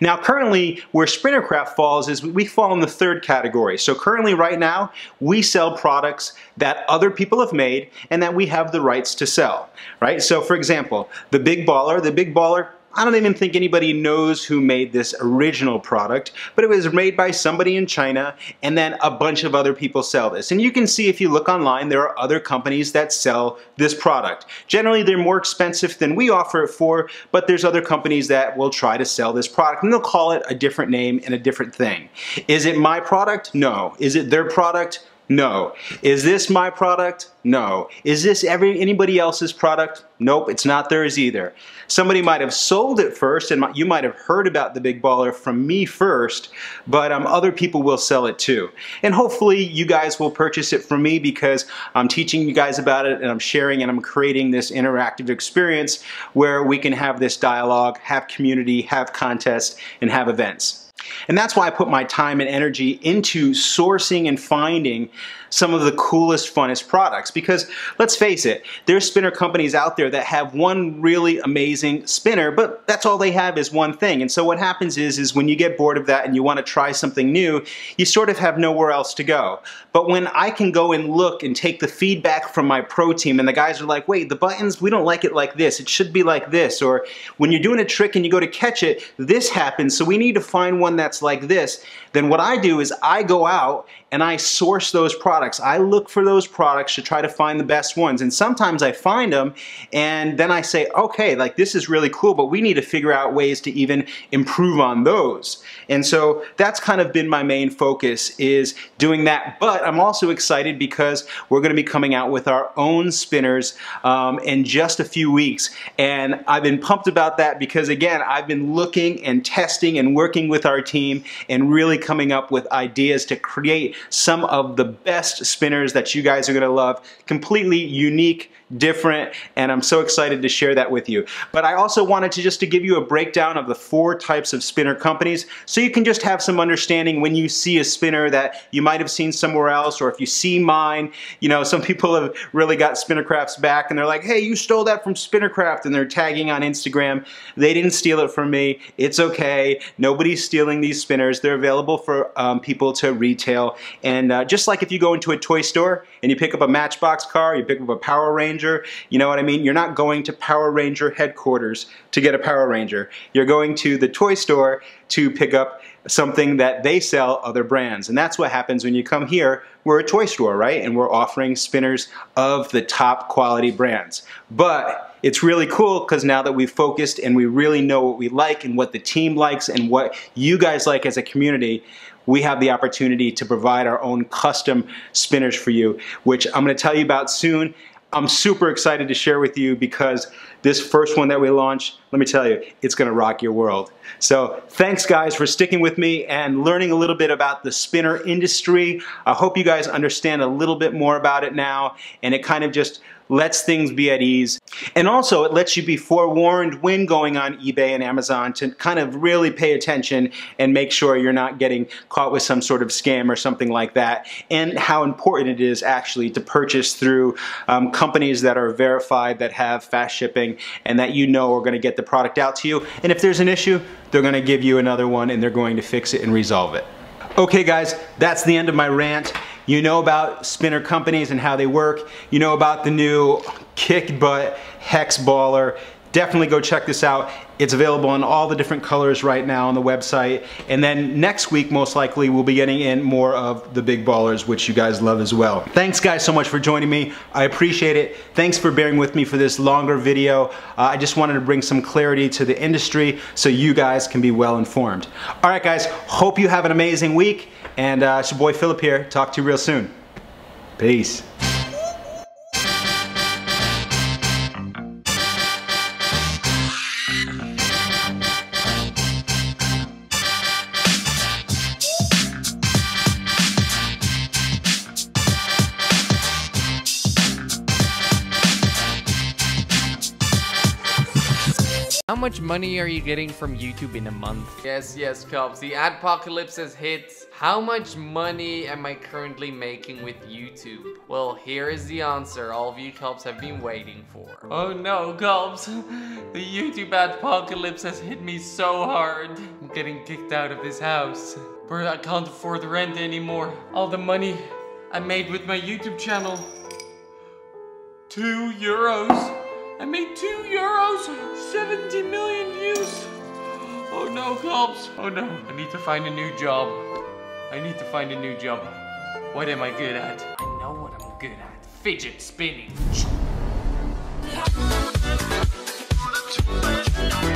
[SPEAKER 3] Now currently where Sprintercraft falls is we fall in the third category. So currently right now we sell products that other people have made and that we have the rights to sell, right? So for example, the Big Baller, I don't even think anybody knows who made this original product, but it was made by somebody in China, and then a bunch of other people sell this. And you can see if you look online, there are other companies that sell this product. Generally, they're more expensive than we offer it for, but there's other companies that will try to sell this product, and they'll call it a different name and a different thing. Is it my product? No. Is it their product? No. Is this my product? No. Is this anybody else's product? Nope, it's not theirs either. Somebody might have sold it first, and you might have heard about the Big Baller from me first, but other people will sell it too. And hopefully you guys will purchase it from me because I'm teaching you guys about it and I'm sharing and I'm creating this interactive experience where we can have this dialogue, have community, have contests, and have events. And that's why I put my time and energy into sourcing and finding some of the coolest, funnest products. Because let's face it, there's spinner companies out there that have one really amazing spinner, but that's all they have is one thing. And so what happens is when you get bored of that and you want to try something new, you sort of have nowhere else to go. But when I can go and look and take the feedback from my pro team and the guys are like, wait, the buttons, we don't like it like this, it should be like this. Or when you're doing a trick and you go to catch it, this happens, so we need to find one that's that's like this, then what I do is I go out and I source those products. I look for those products to try to find the best ones. And sometimes I find them and then I say, okay, like this is really cool, but we need to figure out ways to even improve on those. And so that's kind of been my main focus, is doing that. But I'm also excited because we're going to be coming out with our own spinners in just a few weeks. And I've been pumped about that because, again, I've been looking and testing and working with our team and really coming up with ideas to create some of the best spinners that you guys are going to love. Completely unique, different, and I'm so excited to share that with you. But I also wanted to just to give you a breakdown of the 4 types of spinner companies so you can just have some understanding when you see a spinner that you might have seen somewhere else, or if you see mine. You know, some people have really got Spinnercraft's back and they're like, hey, you stole that from Spinnercraft, and they're tagging on Instagram. They didn't steal it from me. It's okay. Nobody's stealing these spinners. They're available for people to retail. And just like if you go into a toy store and you pick up a Matchbox car, you pick up a Power Ranger, you know what I mean? You're not going to Power Ranger headquarters to get a Power Ranger. You're going to the toy store to pick up something that they sell other brands. And that's what happens when you come here. We're a toy store, right? And we're offering spinners of the top quality brands. But it's really cool because now that we've focused and we really know what we like and what the team likes and what you guys like as a community, we have the opportunity to provide our own custom spinners for you, which I'm going to tell you about soon. I'm super excited to share with you because this first one that we launched, let me tell you, it's going to rock your world. So thanks guys for sticking with me and learning a little bit about the spinner industry. I hope you guys understand a little bit more about it now, and it kind of just lets things be at ease. And also it lets you be forewarned when going on eBay and Amazon to kind of really pay attention and make sure you're not getting caught with some sort of scam or something like that, and how important it is actually to purchase through companies that are verified, that have fast shipping, and that you know are going to get the product out to you. And if there's an issue, they're going to give you another one and they're going to fix it and resolve it. Okay guys, that's the end of my rant. You know about spinner companies and how they work. You know about the new kick butt hex baller. Definitely go check this out. It's available in all the different colors right now on the website. And then next week, most likely, we'll be getting in more of the big ballers, which you guys love as well. Thanks guys so much for joining me. I appreciate it. Thanks for bearing with me for this longer video. I just wanted to bring some clarity to the industry so you guys can be well informed. All right guys, hope you have an amazing week. And it's your boy Philip here. Talk to you real soon. Peace.
[SPEAKER 5] How much money are you getting from YouTube in a month? Yes, Cops, the adpocalypse has hit. How much money am I currently making with YouTube? Well, here is the answer all of you Cops have been waiting for. Oh no, Cops, the YouTube adpocalypse has hit me so hard. I'm getting kicked out of this house, where I can't afford the rent anymore. All the money I made with my YouTube channel, €2. I made €2, 70 million views. Oh no, Cops. Oh no, I need to find a new job. I need to find a new job. What am I good at? I know what I'm good at. Fidget spinning.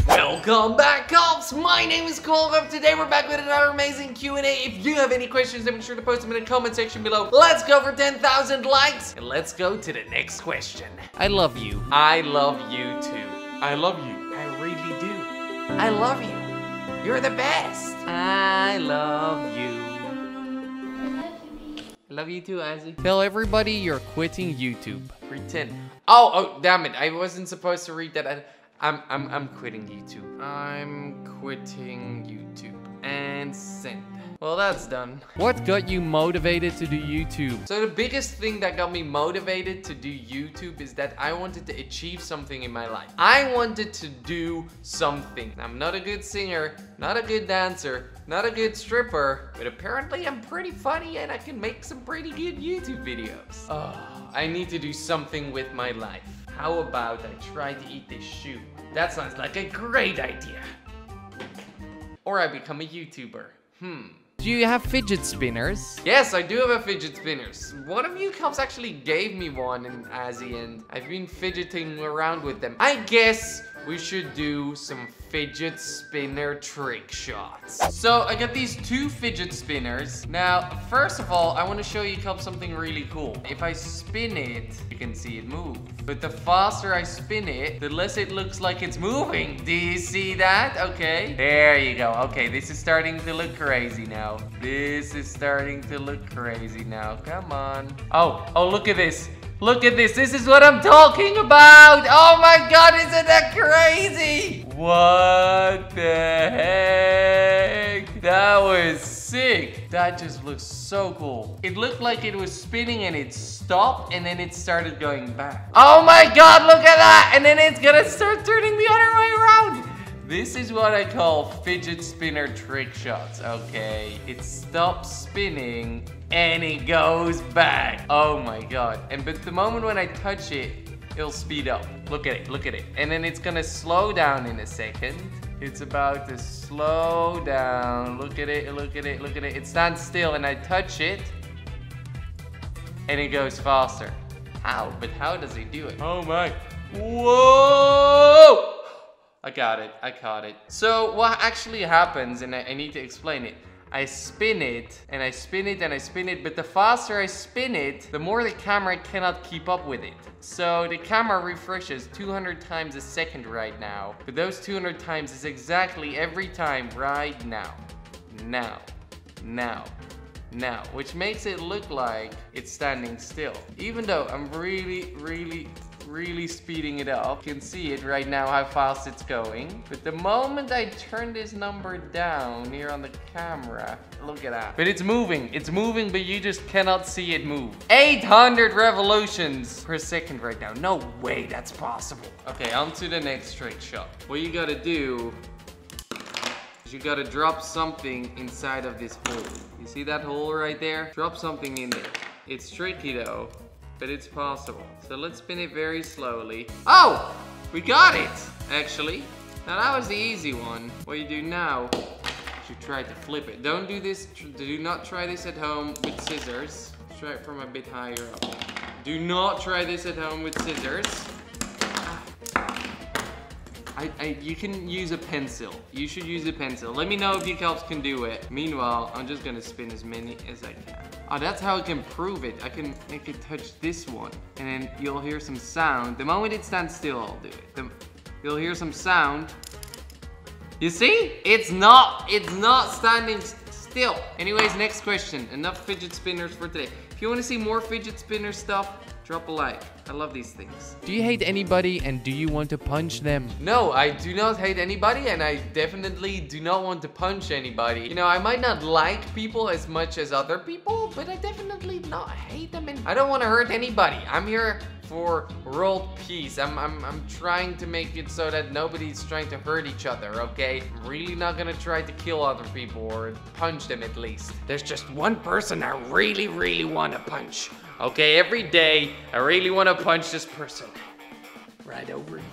[SPEAKER 5] Welcome back, Cops! My name is Colgov. Today we're back with another amazing Q&A. If you have any questions, then make sure to post them in the comment section below. Let's go for 10,000 likes, and let's go to the next question. I love you. I love you too. I love you. I really do. I love you. You're the best. I love you. I love you too, Azzy. Tell everybody you're quitting YouTube. Pretend. Oh, damn it. I wasn't supposed to read that. I'm quitting YouTube. I'm quitting YouTube. And send. Well, that's done. What got you motivated to do YouTube? So the biggest thing that got me motivated to do YouTube is that I wanted to achieve something in my life. I wanted to do something. I'm not a good singer, not a good dancer, not a good stripper, but apparently I'm pretty funny and I can make some pretty good YouTube videos. Oh, I need to do something with my life. How about I try to eat this shoe? That sounds like a great idea. Or I become a YouTuber. Do you have fidget spinners? Yes, I do have a fidget spinners. One of you cops actually gave me one in Azzy, and I've been fidgeting around with them. I guess we should do some fidget spinner trick shots. So I got these 2 fidget spinners. Now, first of all, I want to show you cops something really cool. If I spin it, you can see it move. But the faster I spin it, the less it looks like it's moving. Do you see that? Okay. There you go. Okay, this is starting to look crazy now. This is starting to look crazy now. Come on. Oh, look at this. Look at this. This is what I'm talking about. Oh my God, isn't that crazy? What the heck? That was sick. That just looks so cool. It looked like it was spinning and it stopped and then it started going back. Oh my God, look at that. And then it's gonna start turning the other way around. This is what I call fidget spinner trick shots, okay? It stops spinning and it goes back. Oh my God. But the moment when I touch it, it'll speed up. Look at it, look at it. And then it's gonna slow down in a second. It's about to slow down. Look at it, look at it, look at it. It stands still and I touch it and it goes faster. How? But how does he do it? Oh my. Whoa! I got it, I caught it. So what actually happens, and I need to explain it. I spin it, and I spin it, and I spin it, but the faster I spin it, the more the camera cannot keep up with it. So the camera refreshes 200 times a second right now. But those 200 times is exactly every time right now. Now, which makes it look like it's standing still. Even though I'm really speeding it up. You can see it right now how fast it's going. But the moment I turn this number down here on the camera, look at that. But it's moving, but you just cannot see it move. 800 revolutions per second right now. No way that's possible. Okay, on to the next trick shot. What you gotta do is you gotta drop something inside of this hole. You see that hole right there? Drop something in there. It's tricky though, but it's possible. So let's spin it very slowly. Oh, we got it, actually. Now that was the easy one. What you do now is you try to flip it. Don't do this, do not try this at home with scissors. Try it from a bit higher up. Do not try this at home with scissors. You can use a pencil. You should use a pencil. Let me know if you helps can do it. Meanwhile, I'm just gonna spin as many as I can. Oh, that's how I can prove it. I can make it touch this one, and then you'll hear some sound. The moment it stands still, I'll do it. You'll hear some sound. You see? It's not standing still. Anyways, next question. Enough fidget spinners for today. If you want to see more fidget spinner stuff, drop a like. I love these things.
[SPEAKER 2] Do you hate anybody and do you want to punch them?
[SPEAKER 5] No, I do not hate anybody, and I definitely do not want to punch anybody. You know, I might not like people as much as other people, but I definitely not hate them, and I don't want to hurt anybody. I'm here for world peace. I'm trying to make it so that nobody's trying to hurt each other, okay? I'm really not gonna try to kill other people or punch them at least. There's just one person I really want to punch. Okay, every day, I really want to punch this person. Right over here.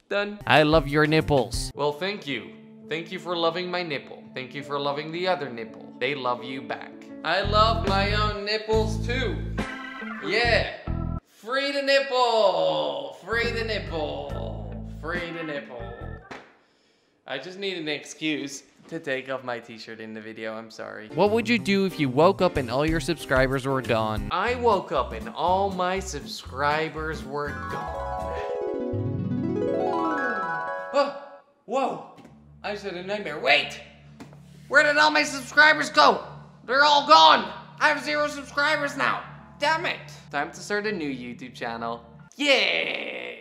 [SPEAKER 5] Done.
[SPEAKER 2] I love your nipples.
[SPEAKER 5] Well, thank you. Thank you for loving my nipple. Thank you for loving the other nipple. They love you back. I love my own nipples too. Yeah. Free the nipple. Free the nipple. Free the nipple. I just need an excuse to take off my t-shirt in the video, I'm sorry.
[SPEAKER 2] What would you do if you woke up and all your subscribers were gone?
[SPEAKER 5] I woke up and all my subscribers were gone. Oh, whoa, I just had a nightmare. Wait, where did all my subscribers go? They're all gone. I have 0 subscribers now. Damn it. Time to start a new YouTube channel. Yes.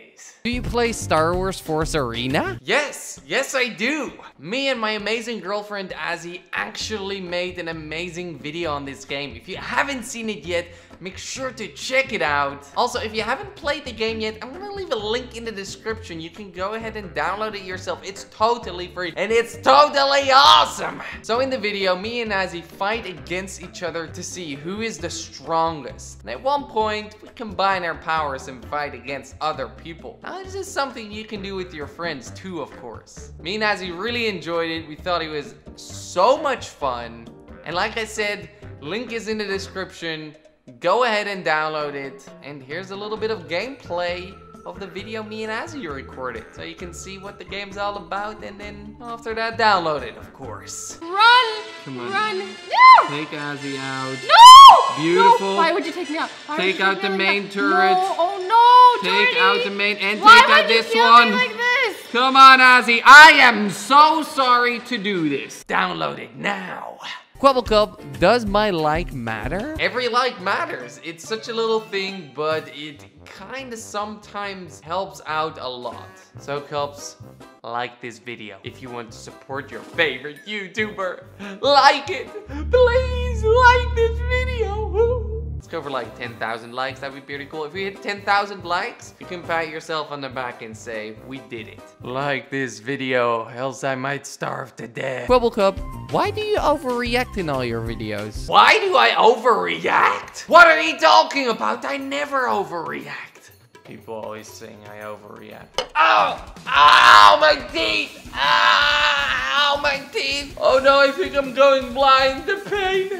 [SPEAKER 2] Do you play Star Wars Force Arena?
[SPEAKER 5] Yes, I do. Me and my amazing girlfriend Azzy actually made an amazing video on this game. If you haven't seen it yet, make sure to check it out. Also, if you haven't played the game yet, I'm gonna leave a link in the description. You can go ahead and download it yourself. It's totally free and it's totally awesome. So in the video, me and Azzy fight against each other to see who is the strongest. And at one point, we combine our powers and fight against other people. Now, this is something you can do with your friends too, of course. Me and Azzy really enjoyed it. We thought it was so so much fun. And like I said, link is in the description. Go ahead and download it. And here's a little bit of gameplay of the video me and Azzy recorded. So you can see what the game's all about, and then after that, download it, of course.
[SPEAKER 6] Run!
[SPEAKER 5] Come on.
[SPEAKER 6] Run! No!
[SPEAKER 5] Take Azzy out.
[SPEAKER 6] No!
[SPEAKER 5] Beautiful.
[SPEAKER 6] No! Why would you take me out? Why
[SPEAKER 5] Take
[SPEAKER 6] would you
[SPEAKER 5] out the
[SPEAKER 6] me
[SPEAKER 5] main
[SPEAKER 6] out?
[SPEAKER 5] turret.
[SPEAKER 6] No! Oh no!
[SPEAKER 5] Take
[SPEAKER 6] Jordy!
[SPEAKER 5] out the main, and
[SPEAKER 6] Why
[SPEAKER 5] take out
[SPEAKER 6] would you
[SPEAKER 5] this
[SPEAKER 6] kill
[SPEAKER 5] one.
[SPEAKER 6] me like this?
[SPEAKER 5] Come on, Azzy. I am so sorry to do this. Download it now.
[SPEAKER 2] Quabblecup, does my like matter?
[SPEAKER 5] Every like matters. It's such a little thing, but it kind of sometimes helps out a lot. So, Cubs, like this video. If you want to support your favorite YouTuber, like it. Please like this video. Woo. Let's go for like 10,000 likes. That'd be pretty cool. If we hit 10,000 likes, you can pat yourself on the back and say, we did it. Like this video, else I might starve to death.
[SPEAKER 2] Quabblecup, why do you overreact in all your videos?
[SPEAKER 5] Why do I overreact? What are you talking about? I never overreact. People always saying I overreact. Ow! Ow, my teeth! Ow, my teeth! Oh no, I think I'm going blind. The pain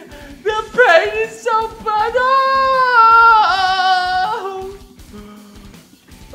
[SPEAKER 5] is so bad.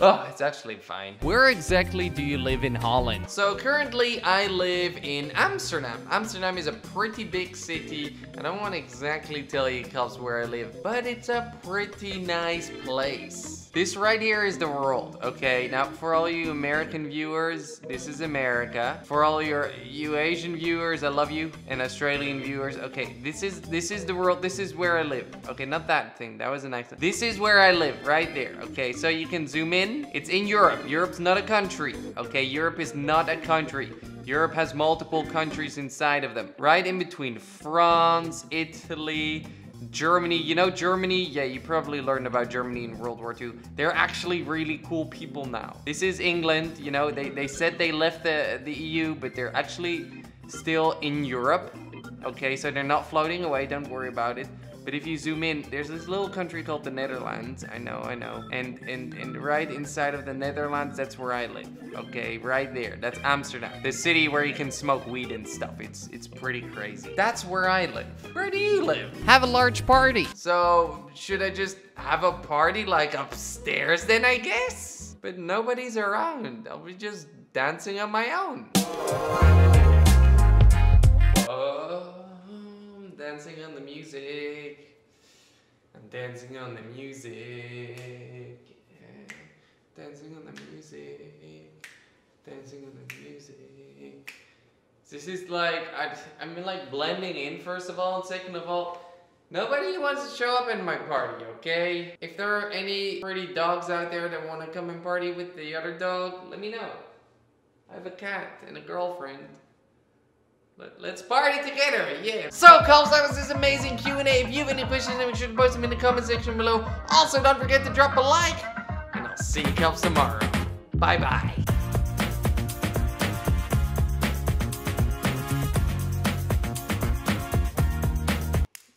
[SPEAKER 5] Oh, it's actually fine.
[SPEAKER 2] Where exactly do you live in Holland?
[SPEAKER 5] So currently I live in Amsterdam. Amsterdam is a pretty big city. I don't want to exactly tell you Cubs where I live, but it's a pretty nice place. This right here is the world, okay? Now for all you American viewers, this is America. For all you Asian viewers, I love you, and Australian viewers, okay, this is the world, this is where I live. Okay, not that thing, that was an accident. This is where I live, right there, okay? So you can zoom in, it's in Europe. Europe's not a country, okay? Europe is not a country. Europe has multiple countries inside of them, right in between France, Italy, Germany. You know Germany? Yeah, you probably learned about Germany in World War II. They're actually really cool people now. This is England, you know, they said they left the EU, but they're actually still in Europe. Okay, so they're not floating away, don't worry about it. But if you zoom in, there's this little country called the Netherlands. I know. And right inside of the Netherlands, that's where I live. Okay, right there. That's Amsterdam. The city where you can smoke weed and stuff. It's pretty crazy. That's where I live. Where do you live?
[SPEAKER 2] Have a large party.
[SPEAKER 5] So, should I just have a party like upstairs then, I guess? But nobody's around. I'll be just dancing on my own. Dancing on the music. I'm dancing on the music. Yeah. Dancing on the music. Dancing on the music. This is like, I'm like blending in first of all, and second of all, nobody wants to show up in my party, okay? If there are any pretty dogs out there that want to come and party with the other dog, let me know. I have a cat and a girlfriend. Let's party together, yeah. So, Cubs, that was this amazing Q&A. If you have any questions, make sure to post them in the comment section below. Also, don't forget to drop a like, and I'll see you Cubs tomorrow. Bye-bye.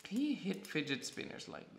[SPEAKER 5] Can you hit fidget spinners like